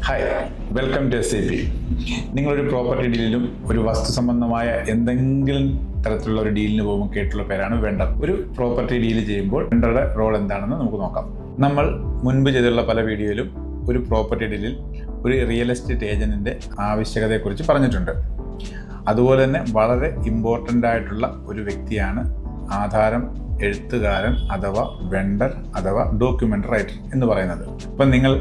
Hi, welcome to SAP. നിങ്ങളൊരു property ഡീലിലും ഒരു വസ്തു സംബന്ധമായ എന്തെങ്കിലും തരത്തിലുള്ള ഒരു ഡീലിന് പോകുമ്പോൾ കേട്ടുള്ള പേരാണ് വെണ്ടർ. ഒരു പ്രോപ്പർട്ടി ഡീൽ ചെയ്യുമ്പോൾ വെണ്ടറുടെ റോൾ എന്താണെന്ന് നമുക്ക് നോക്കാം. നമ്മൾ മുൻപ് ചെയ്തിട്ടുള്ള പല വീഡിയോയിലും ഒരു പ്രോപ്പർട്ടി ഡീലിൽ ഒരു റിയൽ എസ്റ്റേറ്റ് ഏജന്റിന്റെ ആവശ്യകതയെക്കുറിച്ച് പറഞ്ഞിട്ടുണ്ട്. അതുപോലെ തന്നെ വളരെ ഇമ്പോർട്ടൻ്റ് ആയിട്ടുള്ള ഒരു വ്യക്തിയാണ് ആധാരം എഴുത്തുകാരൻ അഥവാ വെണ്ടർ അഥവാ ഡോക്യുമെന്റ് റൈറ്റർ എന്ന് പറയുന്നത്. ഇപ്പം നിങ്ങൾ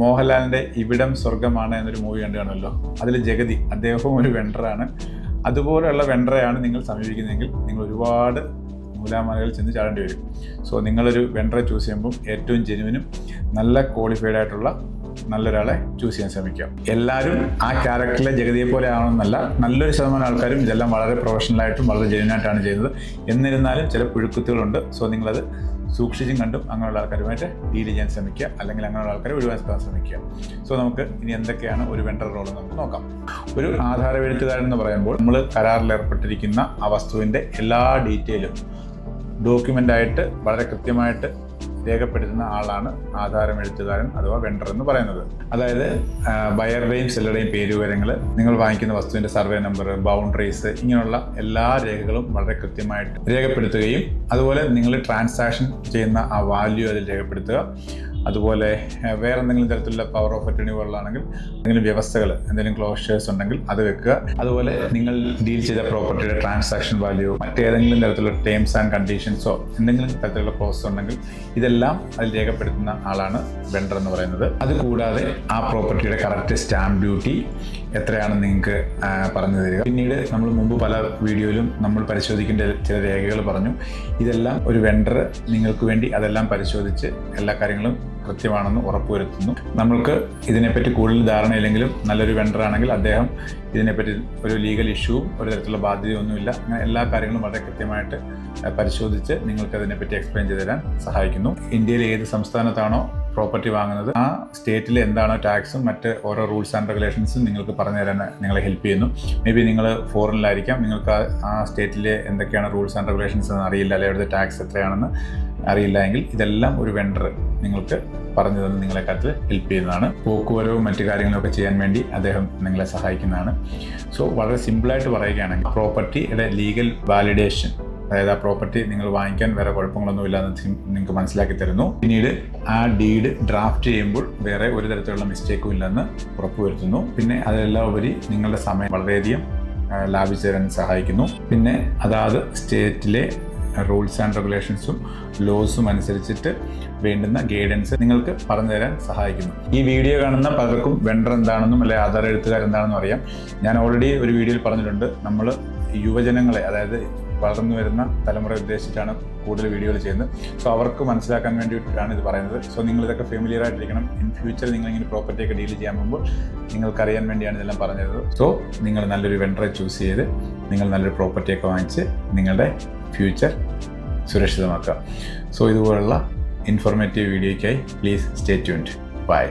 മോഹൻലാലിൻ്റെ ഇവിടം സ്വർഗമാണ് എന്നൊരു മൂവി കണ്ടു കാണുമല്ലോ, അതിൽ ജഗതി അദ്ദേഹവും ഒരു വെണ്ടറാണ്. അതുപോലെയുള്ള വെണ്ടറെയാണ് നിങ്ങൾ സമീപിക്കുന്നതെങ്കിൽ നിങ്ങൾ ഒരുപാട് നൂലാമാലകൾ ചെന്ന് ചാടേണ്ടി വരും. സോ നിങ്ങളൊരു വെണ്ടറെ ചൂസ് ചെയ്യുമ്പോൾ ഏറ്റവും ജെനുവിനും നല്ല ക്വാളിഫൈഡ് ആയിട്ടുള്ള നല്ലൊരാളെ ചൂസ് ചെയ്യാൻ ശ്രമിക്കുക. എല്ലാവരും ആ ക്യാരക്ടറിലെ ജഗതിയെ പോലെ ആണെന്നല്ല, നല്ലൊരു ശതമാനം ആൾക്കാരും ഇതെല്ലാം വളരെ പ്രൊഫഷണലായിട്ടും വളരെ ജെനുവിനായിട്ടാണ് ചെയ്യുന്നത്. എന്നിരുന്നാലും ചില പുഴുക്കുത്തുകളുണ്ട്. സോ നിങ്ങളത് സൂക്ഷിച്ചും കണ്ടും അങ്ങനെയുള്ള ആൾക്കാരുമായിട്ട് ഡീൽ ചെയ്യാൻ ശ്രമിക്കുക, അല്ലെങ്കിൽ അങ്ങനെയുള്ള ആൾക്കാരെ ഒഴിവാക്കാൻ ശ്രമിക്കുക. സോ നമുക്ക് ഇനി എന്തൊക്കെയാണ് ഒരു വെണ്ടർ റോൾ നമുക്ക് നോക്കാം. ഒരു ആധാരം എഴുത്തുകാരൻ എന്ന് പറയുമ്പോൾ നമ്മൾ കരാറിൽ ഏർപ്പെട്ടിരിക്കുന്ന ആ വസ്തുവിൻ്റെ എല്ലാ ഡീറ്റെയിലും ഡോക്യുമെൻ്റായിട്ട് വളരെ കൃത്യമായിട്ട് രേഖപ്പെടുത്തുന്ന ആളാണ് ആധാരം എഴുത്തുകാരൻ അഥവാ വെണ്ടർ എന്ന് പറയുന്നത്. അതായത് ബയറുടെയും സെല്ലറുടെയും പേരുവിവരങ്ങൾ, നിങ്ങൾ വാങ്ങിക്കുന്ന വസ്തുവിൻ്റെ സർവേ നമ്പർ, ബൗണ്ടറീസ്, ഇങ്ങനെയുള്ള എല്ലാ രേഖകളും വളരെ കൃത്യമായിട്ട് രേഖപ്പെടുത്തുകയും അതുപോലെ നിങ്ങൾ ട്രാൻസാക്ഷൻ ചെയ്യുന്ന ആ വാല്യൂ അതിൽ രേഖപ്പെടുത്തുക. അതുപോലെ വേറെ എന്തെങ്കിലും തരത്തിലുള്ള പവർ ഓഫ് അറ്റർണി പോലുള്ളതാണെങ്കിൽ എന്തെങ്കിലും വ്യവസ്ഥകൾ, എന്തെങ്കിലും ക്ലോഷേഴ്സ് ഉണ്ടെങ്കിൽ അത് വെക്കുക. അതുപോലെ നിങ്ങൾ ഡീൽ ചെയ്ത പ്രോപ്പർട്ടിയുടെ ട്രാൻസാക്ഷൻ വാല്യൂ, മറ്റേതെങ്കിലും തരത്തിലുള്ള ടേംസ് ആൻഡ് കണ്ടീഷൻസോ എന്തെങ്കിലും തരത്തിലുള്ള ക്ലോസ് ഉണ്ടെങ്കിൽ ഇതെല്ലാം അതിൽ രേഖപ്പെടുത്തുന്ന ആളാണ് വെണ്ടർ എന്ന് പറയുന്നത്. അതുകൂടാതെ ആ പ്രോപ്പർട്ടിയുടെ കറക്റ്റ് സ്റ്റാമ്പ് ഡ്യൂട്ടി എത്രയാണെന്ന് നിങ്ങൾക്ക് പറഞ്ഞു തരിക. പിന്നീട് നമ്മൾ മുമ്പ് പല വീഡിയോയിലും നമ്മൾ പരിശോധിക്കേണ്ട ചില രേഖകൾ പറഞ്ഞു. ഇതെല്ലാം ഒരു വെണ്ടർ നിങ്ങൾക്ക് വേണ്ടി അതെല്ലാം പരിശോധിച്ച് എല്ലാ കാര്യങ്ങളും കൃത്യമാണെന്ന് ഉറപ്പുവരുത്തുന്നു. നമ്മൾക്ക് ഇതിനെപ്പറ്റി കൂടുതൽ ധാരണയില്ലെങ്കിലും നല്ലൊരു വെണ്ടറാണെങ്കിൽ അദ്ദേഹം ഇതിനെപ്പറ്റി ഒരു ലീഗൽ ഇഷ്യൂവും ഒരു തരത്തിലുള്ള ബാധ്യതയൊന്നുമില്ല, അങ്ങനെ എല്ലാ കാര്യങ്ങളും വളരെ കൃത്യമായിട്ട് പരിശോധിച്ച് നിങ്ങൾക്ക് അതിനെപ്പറ്റി എക്സ്പ്ലെയിൻ ചെയ്ത് തരാൻ സഹായിക്കുന്നു. ഇന്ത്യയിലെ ഏത് സംസ്ഥാനത്താണോ പ്രോപ്പർട്ടി വാങ്ങുന്നത് ആ സ്റ്റേറ്റിൽ എന്താണോ ടാക്സും മറ്റ് ഓരോ റൂൾസ് ആൻഡ് റെഗുലേഷൻസും നിങ്ങൾക്ക് പറഞ്ഞു തരാൻ നിങ്ങളെ ഹെൽപ്പ് ചെയ്യുന്നു. മേ ബി നിങ്ങൾ ഫോറിനിലായിരിക്കാം, നിങ്ങൾക്ക് ആ സ്റ്റേറ്റിലെ എന്തൊക്കെയാണ് റൂൾസ് ആൻഡ് റെഗുലേഷൻസ് എന്ന് അറിയില്ല, അല്ലെങ്കിൽ അവിടുത്തെ ടാക്സ് എത്രയാണെന്ന് അറിയില്ല എങ്കിൽ ഇതെല്ലാം ഒരു വെണ്ടർ നിങ്ങൾക്ക് പറഞ്ഞു തന്ന് നിങ്ങളെ കാര്യത്തിൽ ഹെൽപ്പ് ചെയ്യുന്നതാണ്. പോക്കുവരവും മറ്റു കാര്യങ്ങളൊക്കെ ചെയ്യാൻ വേണ്ടി അദ്ദേഹം നിങ്ങളെ സഹായിക്കുന്നതാണ്. സോ വളരെ സിമ്പിളായിട്ട് പറയുകയാണെങ്കിൽ പ്രോപ്പർട്ടിയുടെ ലീഗൽ വാലിഡേഷൻ, അതായത് ആ പ്രോപ്പർട്ടി നിങ്ങൾ വാങ്ങിക്കാൻ വേറെ കുഴപ്പങ്ങളൊന്നുമില്ല എന്ന് നിങ്ങൾക്ക് മനസ്സിലാക്കി തരുന്നു. പിന്നീട് ആ ഡീഡ് ഡ്രാഫ്റ്റ് ചെയ്യുമ്പോൾ വേറെ ഒരു തരത്തിലുള്ള മിസ്റ്റേക്കും ഇല്ലെന്ന് ഉറപ്പുവരുത്തുന്നു. പിന്നെ അതെല്ലാം ഉപരി നിങ്ങളുടെ സമയം വളരെയധികം ലാഭിച്ചു തരാൻ സഹായിക്കുന്നു. പിന്നെ അതാത് സ്റ്റേറ്റിലെ റൂൾസ് ആൻഡ് റെഗുലേഷൻസും ലോസും അനുസരിച്ചിട്ട് വേണ്ടുന്ന ഗൈഡൻസ് നിങ്ങൾക്ക് പറഞ്ഞു തരാൻ സഹായിക്കുന്നു. ഈ വീഡിയോ കാണുന്ന പലർക്കും വെണ്ടർ എന്താണെന്നും അല്ലെങ്കിൽ ആധാർ എഴുത്തുകാർ എന്താണെന്നും അറിയാം. ഞാൻ ഓൾറെഡി ഒരു വീഡിയോയിൽ പറഞ്ഞിട്ടുണ്ട്, നമ്മൾ യുവജനങ്ങളെ, അതായത് വളർന്നു വരുന്ന തലമുറ ഉദ്ദേശിച്ചിട്ടാണ് കൂടുതൽ വീഡിയോകൾ ചെയ്യുന്നത്. സോ അവർക്ക് മനസ്സിലാക്കാൻ വേണ്ടിയിട്ടാണ് ഇത് പറയുന്നത്. സോ നിങ്ങളിതൊക്കെ ഫെമിലിയർ ആയിട്ടിരിക്കണം. ഇൻ ഫ്യൂച്ചർ നിങ്ങളിങ്ങനെ പ്രോപ്പർട്ടിയൊക്കെ ഡീൽ ചെയ്യാൻ പോകുമ്പോൾ നിങ്ങൾക്കറിയാൻ വേണ്ടിയാണ് ഇതെല്ലാം പറഞ്ഞത്. സോ നിങ്ങൾ നല്ലൊരു വെണ്ടറെ ചൂസ് ചെയ്ത് നിങ്ങൾ നല്ലൊരു പ്രോപ്പർട്ടിയൊക്കെ വാങ്ങിച്ച് നിങ്ങളുടെ ഫ്യൂച്ചർ സുരക്ഷിതമാക്കുക. സോ ഇതുപോലുള്ള ഇൻഫോർമേറ്റീവ് വീഡിയോയ്ക്കായി പ്ലീസ് സ്റ്റേ ട്യൂൺഡ്. ബൈ.